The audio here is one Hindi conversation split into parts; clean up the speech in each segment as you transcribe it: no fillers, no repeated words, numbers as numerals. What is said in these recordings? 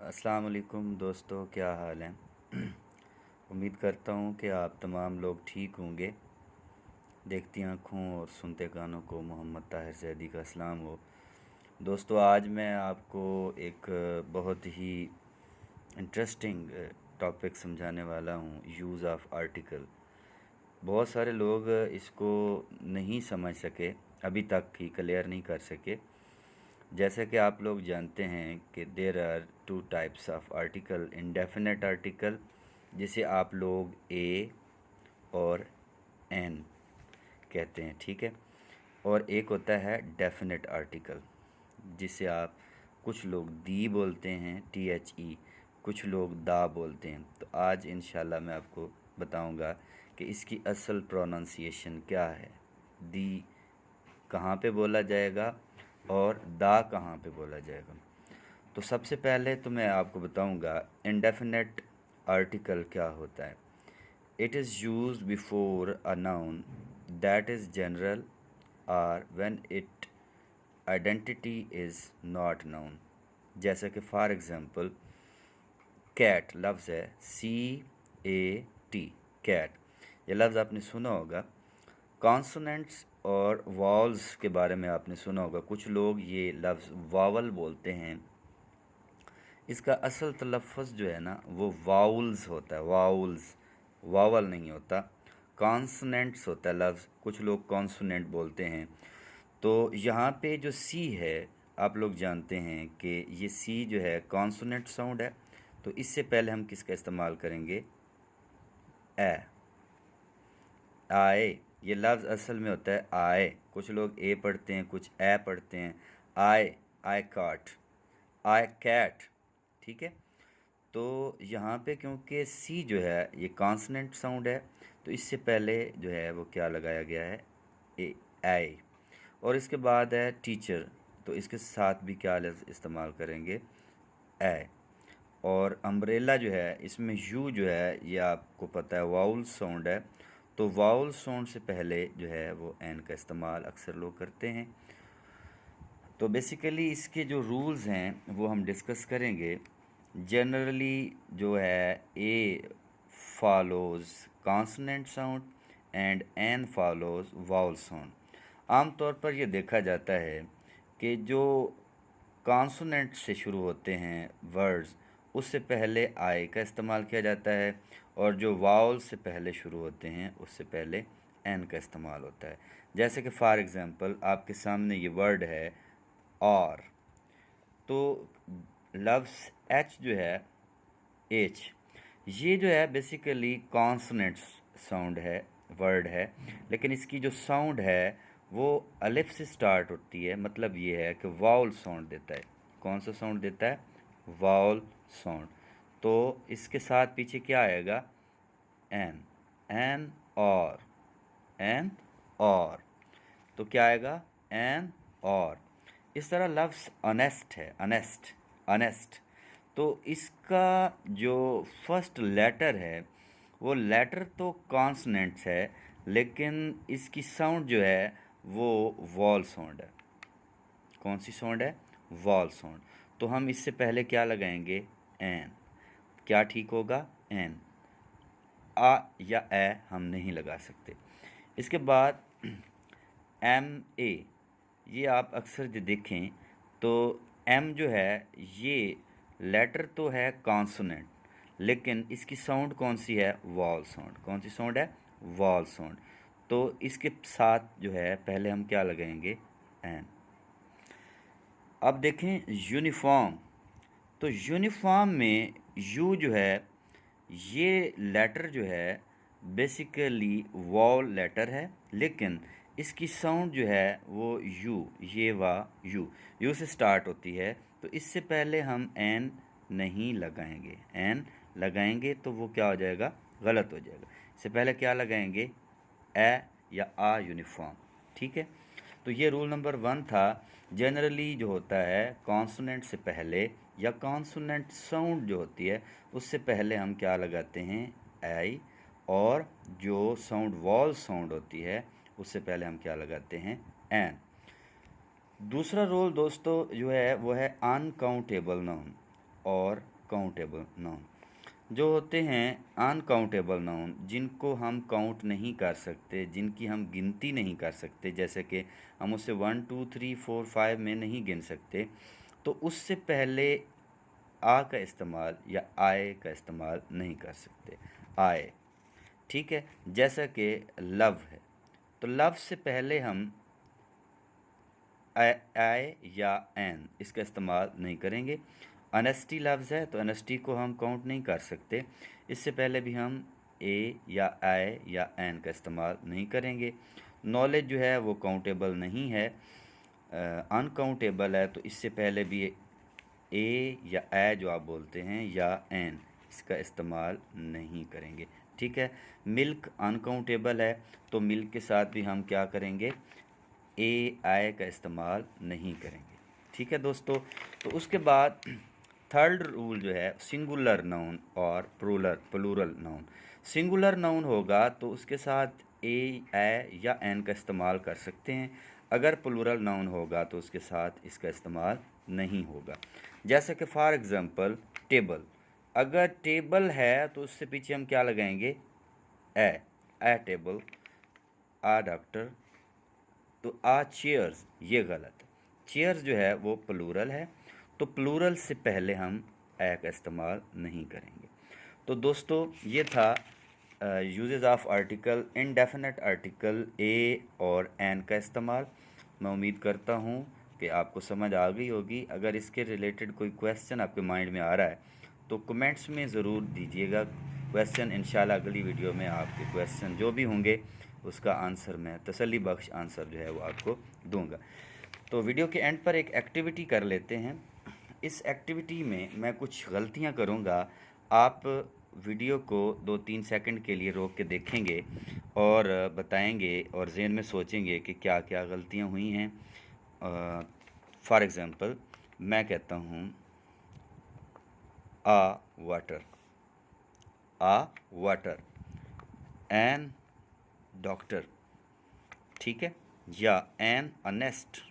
अस्सलाम वालेकुम दोस्तों, क्या हाल है। उम्मीद करता हूँ कि आप तमाम लोग ठीक होंगे। देखती आँखों और सुनते कानों को मोहम्मद ताहिर ज़ैदी का सलाम हो। दोस्तों, आज मैं आपको एक बहुत ही इंटरेस्टिंग टॉपिक समझाने वाला हूँ, यूज़ ऑफ़ आर्टिकल। बहुत सारे लोग इसको नहीं समझ सके, अभी तक ही क्लियर नहीं कर सके। जैसे कि आप लोग जानते हैं कि there are two types of article, indefinite article जिसे आप लोग ए और एन कहते हैं, ठीक है। और एक होता है डेफिनेट आर्टिकल जिसे आप कुछ लोग दी बोलते हैं, THE, कुछ लोग दा बोलते हैं। तो आज इंशाल्लाह मैं आपको बताऊंगा कि इसकी असल प्रोनाउंसिएशन क्या है, दी कहाँ पे बोला जाएगा और दा कहाँ पे बोला जाएगा। तो सबसे पहले तो मैं आपको बताऊंगा इंडेफिनेट आर्टिकल क्या होता है। It is used before a noun that is general और when it identity is not noun. जैसे कि फॉर एग्जांपल कैट लफ्ज़ है, CAT, कैट। ये लफ्ज़ आपने सुना होगा। कॉन्सोनेंट्स और वावल्स के बारे में आपने सुना होगा। कुछ लोग ये लफ्ज़ वावल बोलते हैं। इसका असल तलफ़्फ़ुज़ जो है ना वो वाउल्स होता है, वाउल्स, वावल नहीं होता। कॉन्सोनेंट्स होता है लफ्ज़, कुछ लोग कॉन्सोनेंट बोलते हैं। तो यहाँ पे जो सी है, आप लोग जानते हैं कि ये सी जो है कॉन्सोनेंट साउंड है। तो इससे पहले हम किसका इस्तेमाल करेंगे, ए, आए। ये लफ्ज़ असल में होता है आए। कुछ लोग ए पढ़ते हैं, कुछ ए पढ़ते हैं। आए, आई काट, आई कैट, ठीक है। तो यहाँ पे क्योंकि सी जो है ये कॉन्सनेंट साउंड है, तो इससे पहले जो है वो क्या लगाया गया है, ए, आई। और इसके बाद है टीचर, तो इसके साथ भी क्या लफ्ज़ इस्तेमाल करेंगे, ए। और अम्ब्रेला जो है इसमें यू जो है ये आपको पता है वाउल साउंड है। तो वाउल साउंड से पहले जो है वो एन का इस्तेमाल अक्सर लोग करते हैं। तो बेसिकली इसके जो रूल्स हैं वो हम डिस्कस करेंगे। जनरली जो है a follows consonant sound and an follows vowel sound. आमतौर पर यह देखा जाता है कि जो कॉन्सोनेंट से शुरू होते हैं वर्ड्स, उससे पहले आई का इस्तेमाल किया जाता है, और जो वाउल से पहले शुरू होते हैं उससे पहले एन का इस्तेमाल होता है। जैसे कि फॉर एग्ज़ाम्पल आपके सामने ये वर्ड है और, तो लफ्ज़ एच जो है, एच, ये जो है बेसिकली कॉन्सोनेंट्स साउंड है, वर्ड है। लेकिन इसकी जो साउंड है वो अलिफ से स्टार्ट होती है। मतलब ये है कि वाउल साउंड देता है। कौन सा साउंड देता है, वाउल साउंड। तो इसके साथ पीछे क्या आएगा, एन, एन और, एन और। तो क्या आएगा, एन और। इस तरह लफ्ज़ ऑनेस्ट है, ऑनेस्ट, ऑनेस्ट। तो इसका जो फर्स्ट लेटर है वो लेटर तो कॉन्सनेंट्स है, लेकिन इसकी साउंड जो है वो वॉल साउंड है। कौन सी साउंड है, वॉल साउंड। तो हम इससे पहले क्या लगाएंगे, एन। क्या ठीक होगा, एन। आ या ए हम नहीं लगा सकते। इसके बाद MA, ये आप अक्सर जो देखें तो एम जो है ये लेटर तो है कॉन्सोनेंट, लेकिन इसकी साउंड कौन सी है, वॉल साउंड। कौन सी साउंड है, वॉल साउंड। तो इसके साथ जो है पहले हम क्या लगाएंगे, एन। अब देखें यूनिफॉर्म, तो यूनिफॉर्म में यू जो है ये लेटर जो है बेसिकली वॉल लेटर है, लेकिन इसकी साउंड जो है वो यू, ये वा यू, यू से स्टार्ट होती है। तो इससे पहले हम एन नहीं लगाएंगे। एन लगाएंगे तो वो क्या हो जाएगा, गलत हो जाएगा। इससे पहले क्या लगाएंगे, ए या आ यूनिफॉर्म, ठीक है। तो ये रूल नंबर 1 था। जनरली जो होता है कॉन्सोनेंट से पहले या कॉन्सोनेंट साउंड जो होती है उससे पहले हम क्या लगाते हैं, आई। और जो साउंड वॉल साउंड होती है उससे पहले हम क्या लगाते हैं, एन। दूसरा रूल दोस्तों जो है वो है अनकाउंटेबल नाउन और काउंटेबल नाउन। जो होते हैं अनकाउंटेबल नाउन, जिनको हम काउंट नहीं कर सकते, जिनकी हम गिनती नहीं कर सकते, जैसे कि हम उसे 1 2 3 4 5 में नहीं गिन सकते, तो उससे पहले आ का इस्तेमाल या आए का इस्तेमाल नहीं कर सकते। आए, ठीक है। जैसा कि लव है, तो लव से पहले हम आए या एन इसका इस्तेमाल नहीं करेंगे। अनेस्टी लफ्ज़ है, तो अनेस्टी को हम काउंट नहीं कर सकते, इससे पहले भी हम ए या आए या एन का इस्तेमाल नहीं करेंगे। नॉलेज जो है वो काउंटेबल नहीं है, अनकाउंटेबल है, तो इससे पहले भी ए या ए जो आप बोलते हैं या एन इसका इस्तेमाल नहीं करेंगे, ठीक है। मिल्क अनकाउंटेबल है, तो मिल्क के साथ भी हम क्या करेंगे, ए आए का इस्तेमाल नहीं करेंगे, ठीक है दोस्तों। तो उसके बाद थर्ड रूल जो है सिंगुलर नाउन और प्लूरल नाउन। सिंगुलर नाउन होगा तो उसके साथ ए या एन का इस्तेमाल कर सकते हैं, अगर प्लूरल नाउन होगा तो उसके साथ इसका इस्तेमाल नहीं होगा। जैसे कि फॉर एग्ज़ाम्पल टेबल, अगर टेबल है तो उससे पीछे हम क्या लगाएंगे, ए टेबल, आ डॉक्टर, तो आ चेयर्स, ये गलत है। चेयर्स जो है वो प्लूरल है, तो प्लूरल से पहले हम ए का इस्तेमाल नहीं करेंगे। तो दोस्तों ये था uses of article, indefinite article a और एन का इस्तेमाल। मैं उम्मीद करता हूँ कि आपको समझ आ गई होगी। अगर इसके रिलेटेड कोई क्वेश्चन आपके माइंड में आ रहा है तो कमेंट्स में ज़रूर दीजिएगा क्वेश्चन। इंशाल्लाह अगली वीडियो में आपके क्वेश्चन जो भी होंगे उसका आंसर मैं तसल्ली बख्श आंसर जो है वो आपको दूंगा। तो वीडियो के एंड पर एक एक्टिविटी कर लेते हैं। इस एक्टिविटी में मैं कुछ गलतियां करूंगा, आप वीडियो को 2-3 सेकंड के लिए रोक के देखेंगे और बताएंगे और जहन में सोचेंगे कि क्या क्या गलतियां हुई हैं। फॉर एग्ज़ाम्पल मैं कहता हूँ आ वाटर, आ वाटर, एन डॉक्टर, ठीक है, या एन अनेस्ट,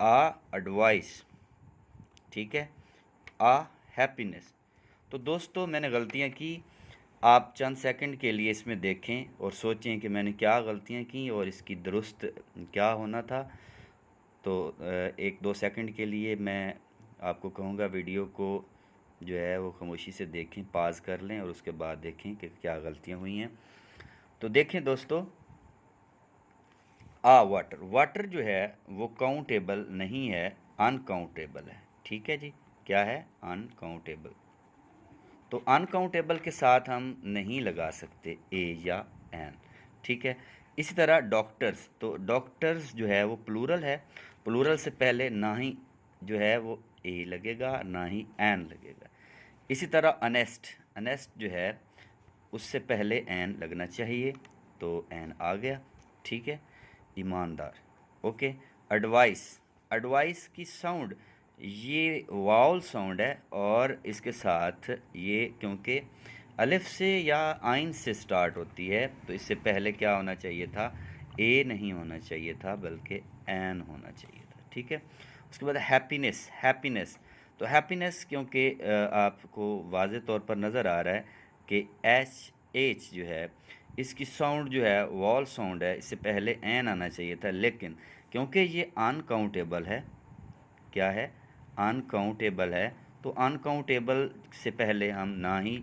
आ एडवाइस, ठीक है, आ हैप्पीनेस। तो दोस्तों मैंने गलतियां की, आप चंद सेकंड के लिए इसमें देखें और सोचें कि मैंने क्या गलतियां की और इसकी दुरुस्त क्या होना था। तो 1-2 सेकंड के लिए मैं आपको कहूँगा वीडियो को जो है वो खामोशी से देखें, पाज कर लें और उसके बाद देखें कि क्या गलतियां हुई हैं। तो देखें दोस्तों, वाटर, वाटर जो है वो काउंटेबल नहीं है, अनकाउंटेबल है, ठीक है जी। क्या है, अनकाउंटेबल। तो अनकाउंटेबल के साथ हम नहीं लगा सकते ए या एन, ठीक है। इसी तरह डॉक्टर्स, तो डॉक्टर्स जो है वो प्लूरल है, प्लूरल से पहले ना ही जो है वो ए लगेगा ना ही एन लगेगा। इसी तरह अनेस्ट, अनेस्ट जो है उससे पहले एन लगना चाहिए, तो एन आ गया, ठीक है। ईमानदार, ओके। एडवाइस, एडवाइस की साउंड ये वाउल साउंड है और इसके साथ ये क्योंकि अलिफ से या आइन से स्टार्ट होती है तो इससे पहले क्या होना चाहिए था, ए नहीं होना चाहिए था बल्कि एन होना चाहिए था, ठीक है। उसके बाद हैप्पीनेस, हैप्पीनेस, तो हैप्पीनेस क्योंकि आपको वाज़े तौर पर नज़र आ रहा है कि एच जो है इसकी साउंड जो है वॉल साउंड है, इससे पहले एन आना चाहिए था, लेकिन क्योंकि ये अनकाउंटेबल है, क्या है, अनकाउंटेबल है, तो अनकाउंटेबल से पहले हम ना ही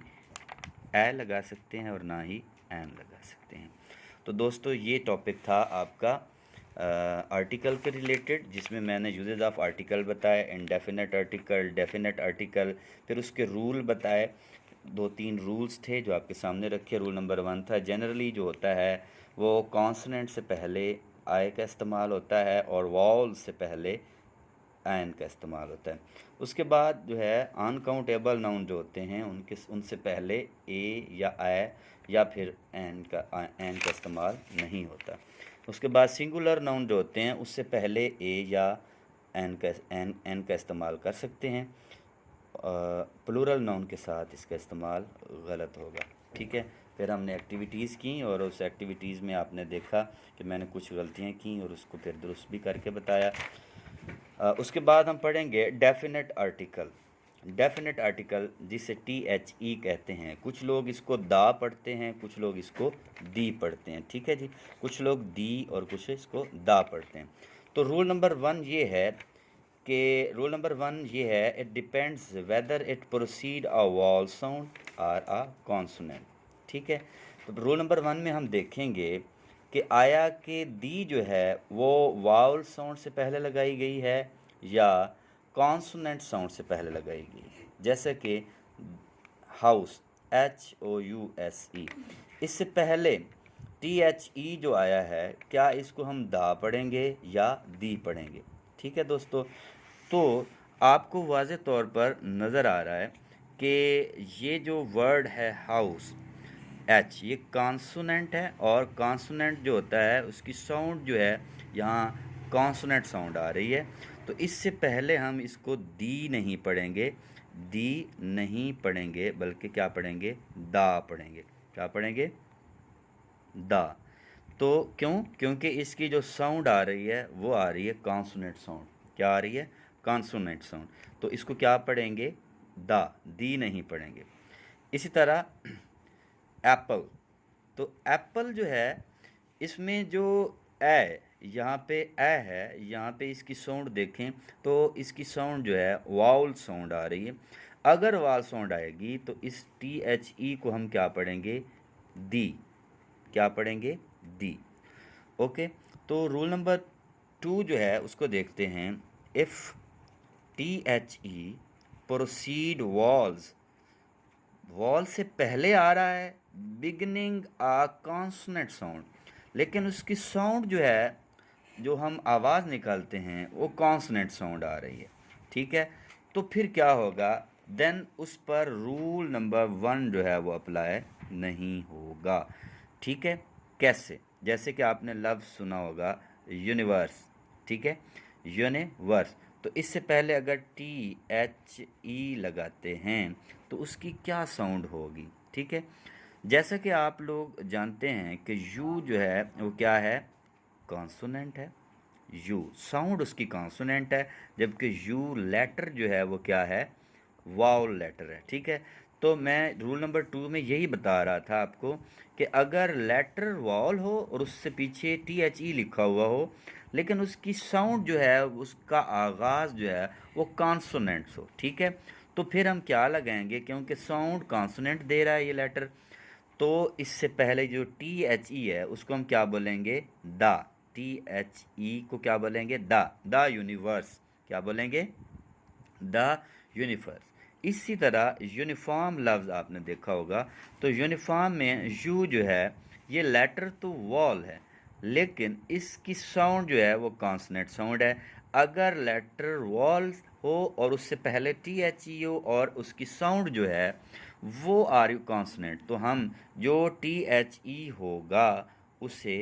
ए लगा सकते हैं और ना ही एन लगा सकते हैं। तो दोस्तों ये टॉपिक था आपका आर्टिकल के रिलेटेड, जिसमें मैंने यूजेस ऑफ आर्टिकल बताए, इंडेफिनेट आर्टिकल, डेफिनेट आर्टिकल, फिर उसके रूल बताए। 2-3 रूल्स थे जो आपके सामने रखे। रूल नंबर 1 था जनरली जो होता है वो कॉन्सोनेंट से पहले आई का इस्तेमाल होता है और वॉवल से पहले एन का इस्तेमाल होता है। उसके बाद जो है अनकाउंटेबल नाउन जो होते हैं उनसे पहले ए या आई या फिर एन का इस्तेमाल नहीं होता। उसके बाद सिंगुलर नाउन जो होते हैं उससे पहले ए या एन का इस्तेमाल कर सकते हैं, प्लूरल नाउन के साथ इसका इस्तेमाल गलत होगा, ठीक है। फिर हमने एक्टिविटीज़ की और उस एक्टिविटीज़ में आपने देखा कि मैंने कुछ गलतियाँ की और उसको फिर दुरुस्त भी करके बताया। उसके बाद हम पढ़ेंगे डेफिनेट आर्टिकल। डेफिनेट आर्टिकल जिसे THE कहते हैं, कुछ लोग इसको दा पढ़ते हैं, कुछ लोग इसको दी पढ़ते हैं, ठीक है जी। कुछ लोग दी और कुछ इसको दा पढ़ते हैं। तो रूल नंबर 1 ये है it depends whether it proceed a wall sound और अ कॉन्सोनेंट, ठीक है। तो रूल नंबर 1 में हम देखेंगे कि आया कि दी जो है वो वावल साउंड से पहले लगाई गई है या कॉन्सोनेंट साउंड से पहले लगाई गई है। जैसे कि हाउस, HOUSE, इससे पहले THE जो आया है, क्या इसको हम दा पढ़ेंगे या दी पढ़ेंगे, ठीक है दोस्तों। तो आपको वाज़े तौर पर नज़र आ रहा है कि ये जो वर्ड है हाउस, H, ये कॉन्सोनेंट है और कॉन्सोनेंट जो होता है उसकी साउंड जो है यहाँ कॉन्सोनेंट साउंड आ रही है। तो इससे पहले हम इसको दी नहीं पढ़ेंगे, बल्कि क्या पढ़ेंगे, दा पढ़ेंगे। क्या पढ़ेंगे, दा। तो क्योंकि इसकी जो साउंड आ रही है वो आ रही है कॉन्सोनेंट साउंड। क्या आ रही है, कॉन्सोनेंट साउंड। तो इसको क्या पढ़ेंगे, दा, दी नहीं पढ़ेंगे। इसी तरह एप्पल, तो एप्पल जो है इसमें जो ए, यहाँ पे ए है, यहाँ पे इसकी साउंड देखें तो इसकी साउंड जो है वाउल साउंड आ रही है। अगर वाल साउंड आएगी तो इस THE को हम क्या पढ़ेंगे, दी। क्या पढ़ेंगे, दी। ओके। तो रूल नंबर 2 जो है उसको देखते हैं। If THE proceed walls, wall से पहले आ रहा है बिगनिंग आ कॉन्सोनेंट साउंड, लेकिन उसकी साउंड जो है, जो हम आवाज़ निकालते हैं वो कॉन्सोनेंट साउंड आ रही है, ठीक है। तो फिर क्या होगा, देन उस पर रूल नंबर 1 जो है वो अप्लाई नहीं होगा, ठीक है। कैसे, जैसे कि आपने लफ्ज़ सुना होगा यूनिवर्स, ठीक है, यूनिवर्स। तो इससे पहले अगर THE लगाते हैं तो उसकी क्या साउंड होगी, ठीक है। जैसा कि आप लोग जानते हैं कि यू जो है वो क्या है, कॉन्सोनेंट है। यू साउंड उसकी कॉन्सोनेंट है, जबकि यू लेटर जो है वो क्या है, वाउल लेटर है, ठीक है। तो मैं रूल नंबर 2 में यही बता रहा था आपको कि अगर लेटर वाउल हो और उससे पीछे THE लिखा हुआ हो, लेकिन उसकी साउंड जो है, उसका आगाज़ जो है वो कॉन्सोनेंट्स हो, ठीक है। तो फिर हम क्या लगाएंगे, क्योंकि साउंड कॉन्सोनेंट दे रहा है ये लेटर, तो इससे पहले जो THE है उसको हम क्या बोलेंगे, दा। THE को क्या बोलेंगे, दा यूनिवर्स। क्या बोलेंगे, द यूनिवर्स। इसी तरह यूनिफॉर्म लफ्ज़ आपने देखा होगा, तो यूनिफॉर्म में यू जो है ये लेटर तो वॉल है, लेकिन इसकी साउंड जो है वो कॉन्सोनेंट साउंड है। अगर लेटर वॉल हो और उससे पहले THE हो और उसकी साउंड जो है वो आ रही कॉन्सोनेंट, तो हम जो THE होगा उसे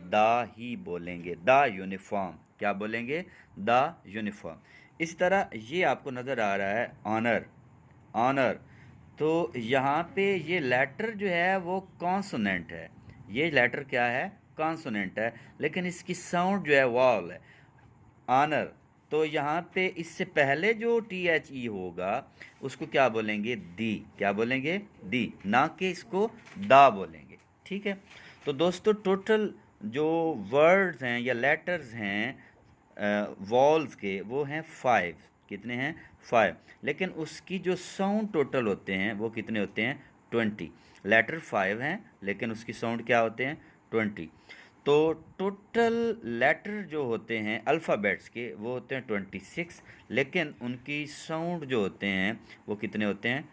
दा ही बोलेंगे, द यूनिफॉर्म। क्या बोलेंगे, द यूनिफॉर्म। इस तरह ये आपको नज़र आ रहा है ऑनर, ऑनर। तो यहाँ पे ये लेटर जो है वो कॉन्सोनेंट है, ये लेटर क्या है, कॉन्सोनेंट है, लेकिन इसकी साउंड जो है वॉल है, ऑनर। तो यहाँ पे इससे पहले जो THE होगा उसको क्या बोलेंगे, दी। क्या बोलेंगे, दी, ना कि इसको दा बोलेंगे, ठीक है। तो दोस्तों टोटल जो वर्ड्स हैं या लेटर्स हैं वॉल्स के वो हैं 5। कितने हैं, 5। लेकिन उसकी जो साउंड टोटल होते हैं वो कितने होते हैं, 20। लेटर 5 हैं लेकिन उसकी साउंड क्या होते हैं, 20। तो टोटल लेटर जो होते हैं अल्फ़ाबेट्स के वो होते हैं 26, लेकिन उनकी साउंड जो होते हैं वो कितने होते हैं,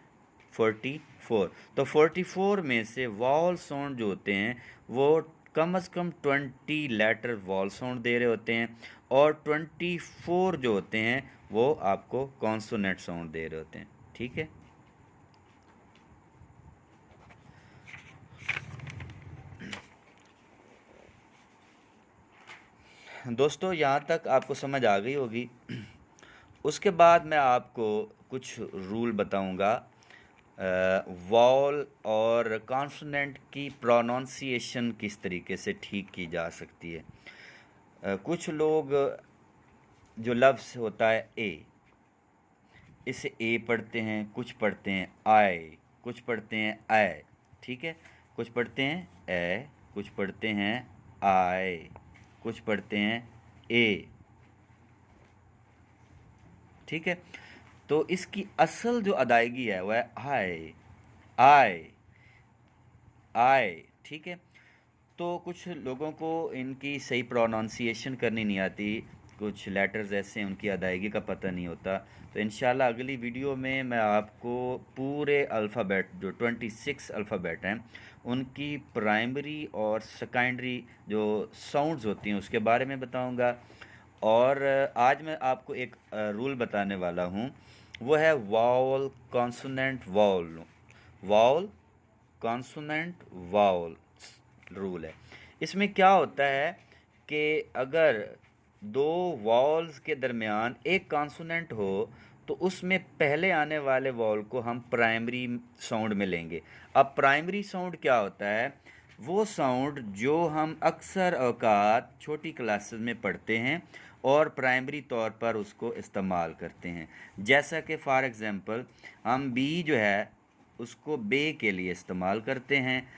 44। तो 44 में से वॉल साउंड जो होते हैं वो कम से कम 20 लेटर वॉल साउंड दे रहे होते हैं, और 24 जो होते हैं वो आपको कॉन्सोनेंट साउंड दे रहे होते हैं, ठीक है। दोस्तों यहाँ तक आपको समझ आ गई होगी। उसके बाद मैं आपको कुछ रूल बताऊंगा वॉल और कॉन्सोनेंट की प्रोनाउंसिएशन किस तरीके से ठीक की जा सकती है। कुछ लोग जो लफ्ज़ होता है ए, इसे ए पढ़ते हैं, कुछ पढ़ते हैं आए, कुछ पढ़ते हैं आए, ठीक है, कुछ पढ़ते हैं ए, कुछ पढ़ते हैं आए, कुछ पढ़ते हैं ए, ठीक है। तो इसकी असल जो अदायगी है वह है आए, आए, आए, ठीक है। तो कुछ लोगों को इनकी सही प्रोनाउंसिएशन करनी नहीं आती, कुछ लेटर्स ऐसे हैं उनकी अदायगी का पता नहीं होता। तो इंशाल्लाह अगली वीडियो में मैं आपको पूरे अल्फ़ाबेट जो 26 अल्फ़ाबेट हैं उनकी प्राइमरी और सेकेंडरी जो साउंड्स होती हैं उसके बारे में बताऊंगा। और आज मैं आपको एक रूल बताने वाला हूँ, वो है vowel consonant vowel, vowel consonant vowel rule है। इसमें क्या होता है कि अगर दो वावल्स के दरमियान एक कॉन्सोनेंट हो तो उसमें पहले आने वाले वावल को हम प्राइमरी साउंड में लेंगे। अब प्राइमरी साउंड क्या होता है? वो साउंड जो हम अक्सर औकात छोटी क्लासेस में पढ़ते हैं और प्राइमरी तौर पर उसको इस्तेमाल करते हैं। जैसा कि फॉर एग्ज़ाम्पल हम बी जो है उसको बे के लिए इस्तेमाल करते हैं,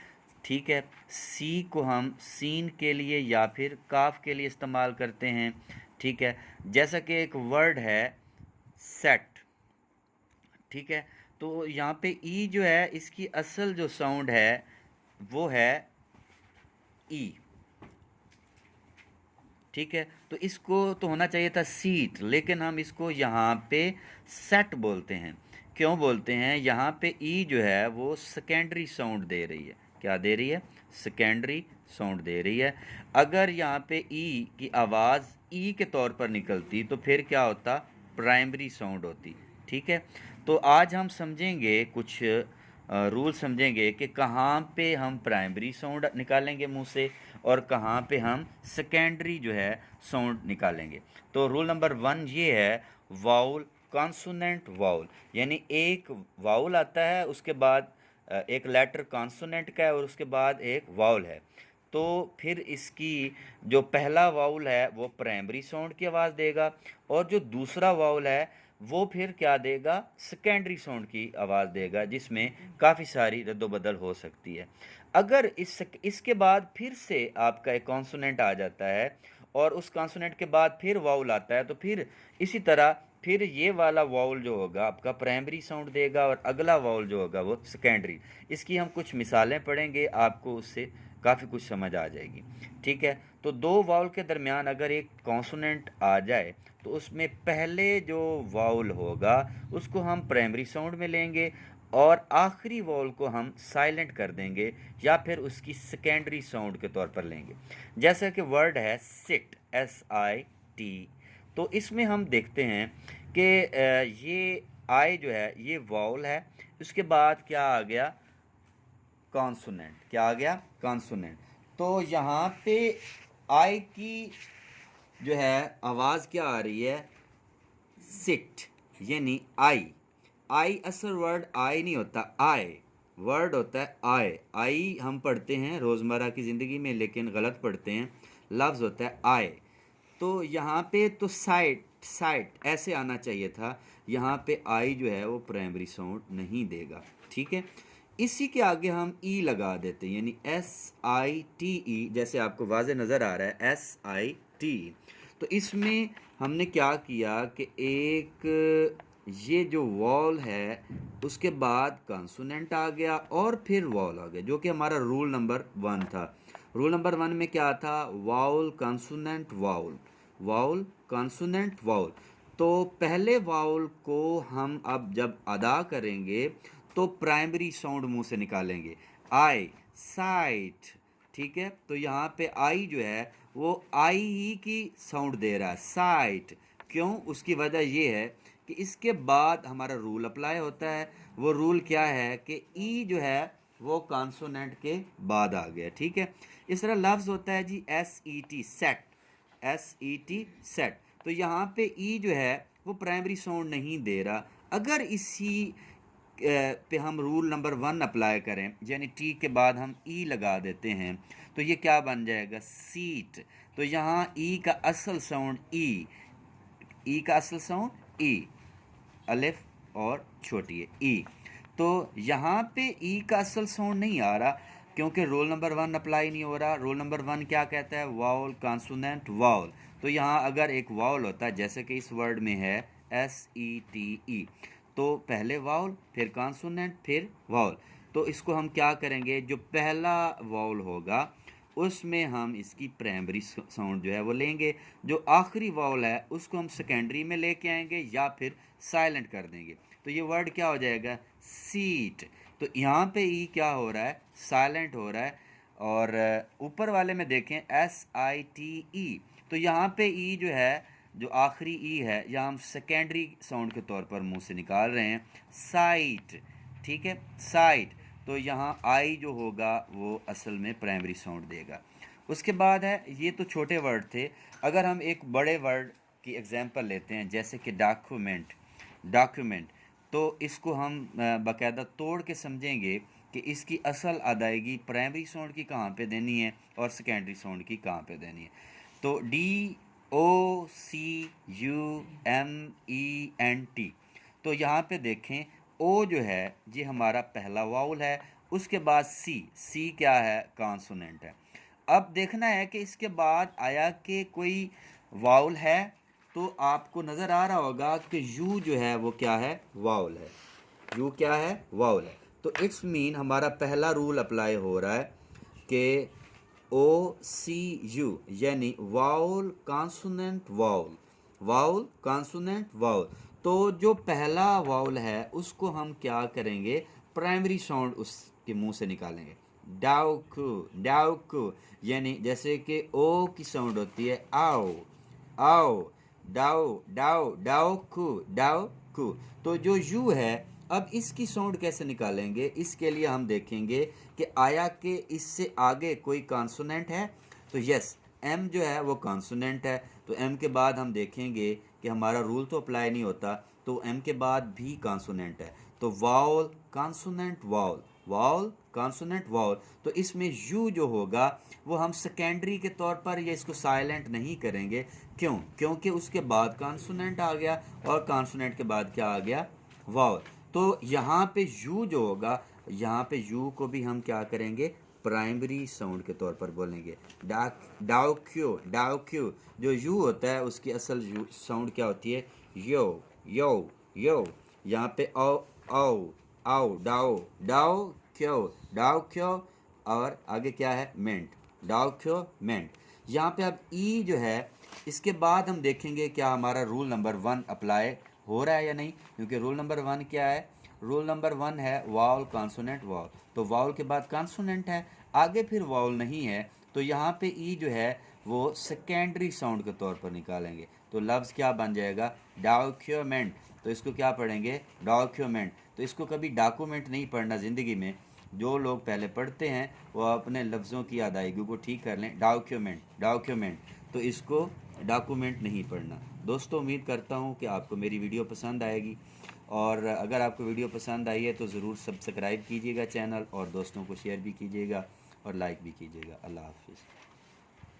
ठीक है। सी को हम सीन के लिए या फिर काफ के लिए इस्तेमाल करते हैं, ठीक है। जैसा कि एक वर्ड है सेट, ठीक है। तो यहाँ पे ई जो है इसकी असल जो साउंड है वो है ई, ठीक है। तो इसको तो होना चाहिए था सीट, लेकिन हम इसको यहाँ पे सेट बोलते हैं। क्यों बोलते हैं? यहाँ पे ई जो है वो सेकेंडरी साउंड दे रही है। क्या दे रही है? सेकेंडरी साउंड दे रही है। अगर यहाँ पे ई की आवाज़ ई के तौर पर निकलती तो फिर क्या होता? प्राइमरी साउंड होती, ठीक है। तो आज हम समझेंगे कुछ रूल समझेंगे कि कहाँ पे हम प्राइमरी साउंड निकालेंगे मुंह से और कहाँ पे हम सेकेंडरी जो है साउंड निकालेंगे। तो रूल नंबर 1 ये है, वाउल कॉन्सोनेंट वाउल, यानी एक वाउल आता है उसके बाद एक लेटर कॉन्सोनेंट का है और उसके बाद एक वाउल है। तो फिर इसकी जो पहला वाउल है वो प्राइमरी साउंड की आवाज़ देगा और जो दूसरा वाउल है वो फिर क्या देगा? सेकेंडरी साउंड की आवाज़ देगा, जिसमें काफ़ी सारी रद्दोबदल हो सकती है। अगर इसके बाद फिर से आपका एक कॉन्सोनेंट आ जाता है और उस कॉन्सोनेंट के बाद फिर वाउल आता है तो फिर इसी तरह फिर ये वाला वाउल जो होगा आपका प्राइमरी साउंड देगा और अगला वाउल जो होगा वो सेकेंडरी। इसकी हम कुछ मिसालें पढ़ेंगे, आपको उससे काफ़ी कुछ समझ आ जाएगी, ठीक है। तो दो वाउल के दरमियान अगर एक कॉन्सोनेंट आ जाए तो उसमें पहले जो वाउल होगा उसको हम प्राइमरी साउंड में लेंगे और आखिरी वाउल को हम साइलेंट कर देंगे या फिर उसकी सेकेंडरी साउंड के तौर पर लेंगे। जैसा कि वर्ड है सिट, SIT, तो इसमें हम देखते हैं कि ये आई जो है ये वाउल है, उसके बाद क्या आ गया? कॉन्सोनेंट। क्या आ गया? कॉन्सोनेंट। तो यहाँ पे आई की जो है आवाज़ क्या आ रही है? सिट, यानी आई। आई असल वर्ड आई नहीं होता, आए वर्ड होता है आए। आई हम पढ़ते हैं रोज़मर्रा की ज़िंदगी में लेकिन गलत पढ़ते हैं, लफ्ज़ होता है आए। तो यहाँ पे तो साइट, साइट ऐसे आना चाहिए था, यहाँ पे आई जो है वो प्राइमरी साउंड नहीं देगा, ठीक है। इसी के आगे हम ई लगा देते हैं, यानी SITE, जैसे आपको वाज़े नज़र आ रहा है SITE। तो इसमें हमने क्या किया कि एक ये जो वॉल है उसके बाद कंसोनेंट आ गया और फिर वॉल आ गया, जो कि हमारा रूल नंबर 1 था। रूल नंबर 1 में क्या था? Vowel consonant vowel, vowel consonant vowel. तो पहले वाउल को हम अब जब अदा करेंगे तो प्राइमरी साउंड मुंह से निकालेंगे, आई, साइट, ठीक है। तो यहाँ पे आई जो है वो आई ही की साउंड दे रहा है, साइट। क्यों? उसकी वजह ये है कि इसके बाद हमारा रूल अप्लाई होता है। वो रूल क्या है कि ई जो है वो कॉन्सोनेंट के बाद आ गया, ठीक है। इस तरह लफ्ज़ होता है जी SET, सेट, SET, सेट। तो यहाँ पे ई जो है वो प्राइमरी साउंड नहीं दे रहा। अगर इसी पे हम रूल नंबर 1 अप्लाई करें, यानी टी के बाद हम ई लगा देते हैं, तो ये क्या बन जाएगा? सीट। तो यहाँ ई का असल साउंड ई, ई का असल साउंड ई, अलिफ और छोटी है ई। तो यहाँ पे ई का असल साउंड नहीं आ रहा क्योंकि रोल नंबर 1 अप्लाई नहीं हो रहा। रोल नंबर 1 क्या कहता है? Vowel, consonant, vowel. तो यहाँ अगर एक वाउल होता है जैसे कि इस वर्ड में है SETE, तो पहले वाउल फिर कॉन्सोनेंट फिर वाउल। तो इसको हम क्या करेंगे, जो पहला वाउल होगा उसमें हम इसकी प्राइमरी साउंड जो है वो लेंगे, जो आखिरी वाउल है उसको हम सेकेंडरी में लेके आएंगे या फिर साइलेंट कर देंगे। तो ये वर्ड क्या हो जाएगा? सीट। तो यहाँ पे ई क्या हो रहा है? साइलेंट हो रहा है। और ऊपर वाले में देखें SITE, तो यहाँ पे ई जो है, जो आखिरी ई है, यहाँ हम सेकेंडरी साउंड के तौर पर मुंह से निकाल रहे हैं, साइट। ठीक है, साइट। तो यहाँ आई जो होगा वो असल में प्राइमरी साउंड देगा। उसके बाद है, ये तो छोटे वर्ड थे। अगर हम एक बड़े वर्ड की एग्जांपल लेते हैं जैसे कि डॉक्यूमेंट, डॉक्यूमेंट, तो इसको हम बाकायदा तोड़ के समझेंगे कि इसकी असल अदायगी प्राइमरी साउंड की कहाँ पे देनी है और सेकेंडरी साउंड की कहाँ पे देनी है। तो DOCUMENT, तो यहाँ पे देखें ओ जो है ये हमारा पहला वाउल है, उसके बाद सी क्या है? कॉन्सोनेंट है। अब देखना है कि इसके बाद आया कि कोई वाउल है, तो आपको नज़र आ रहा होगा कि यू जो है वो क्या है? वाउल है। यू क्या है? वाउल है। तो इट्स मीन हमारा पहला रूल अप्लाई हो रहा है कि OCU यानी vowel consonant vowel, vowel consonant vowel. तो जो पहला वाउल है उसको हम क्या करेंगे? प्राइमरी साउंड उसके मुंह से निकालेंगे। डाउकू, डाउकू, यानी जैसे कि ओ की साउंड होती है आओ, आओ, डाओ, डाओ, डाउकू, डाउकू। तो जो यू है, अब इसकी साउंड कैसे निकालेंगे? इसके लिए हम देखेंगे कि आया कि इससे आगे कोई कॉन्सोनेंट है। तो यस, एम जो है वो कॉन्सोनेंट है। तो एम के बाद हम देखेंगे कि हमारा रूल तो अप्लाई नहीं होता, तो एम के बाद भी कॉन्सोनेंट है। तो vowel consonant vowel, vowel consonant vowel. तो इसमें यू जो होगा वो हम सेकेंडरी के तौर पर या इसको साइलेंट नहीं करेंगे। क्यों? क्योंकि उसके बाद कॉन्सोनेंट आ गया और कॉन्सोनेंट के बाद क्या आ गया? वाउल। तो यहाँ पे यू जो होगा, यहाँ पे यू को भी हम क्या करेंगे? प्राइमरी साउंड के तौर पर बोलेंगे। डाउक्यू, डाउक्यू, जो यू होता है उसकी असल साउंड क्या होती है? यो, यो, यो। यहाँ पे ओ, आओ, आओ, डाओ, डाओ क्यो, डाओ क्यो, और आगे क्या है? मेंट, डाओ क्यो, मेंट। यहाँ पे अब ई जो है, इसके बाद हम देखेंगे क्या हमारा रूल नंबर 1 अप्लाई हो रहा है या नहीं। क्योंकि रूल नंबर 1 क्या है? रूल नंबर 1 है वाउल कॉन्सोनेंट वाउल। तो वाउल के बाद कॉन्सोनेंट है, आगे फिर वाउल नहीं है, तो यहाँ पे ई जो है वो सेकेंडरी साउंड के तौर पर निकालेंगे। तो लफ्ज़ क्या बन जाएगा? डॉक्यूमेंट। तो इसको क्या पढ़ेंगे? डॉक्यूमेंट। तो इसको कभी डॉक्यूमेंट नहीं पढ़ना ज़िंदगी में। जो लोग पहले पढ़ते हैं वो अपने लफ्ज़ों की अदायगी को ठीक कर लें। डॉक्यूमेंट, डॉक्यूमेंट, तो इसको डॉक्यूमेंट नहीं पढ़ना। दोस्तों, उम्मीद करता हूँ कि आपको मेरी वीडियो पसंद आएगी, और अगर आपको वीडियो पसंद आई है तो ज़रूर सब्सक्राइब कीजिएगा चैनल, और दोस्तों को शेयर भी कीजिएगा और लाइक भी कीजिएगा। अल्लाह हाफिज़।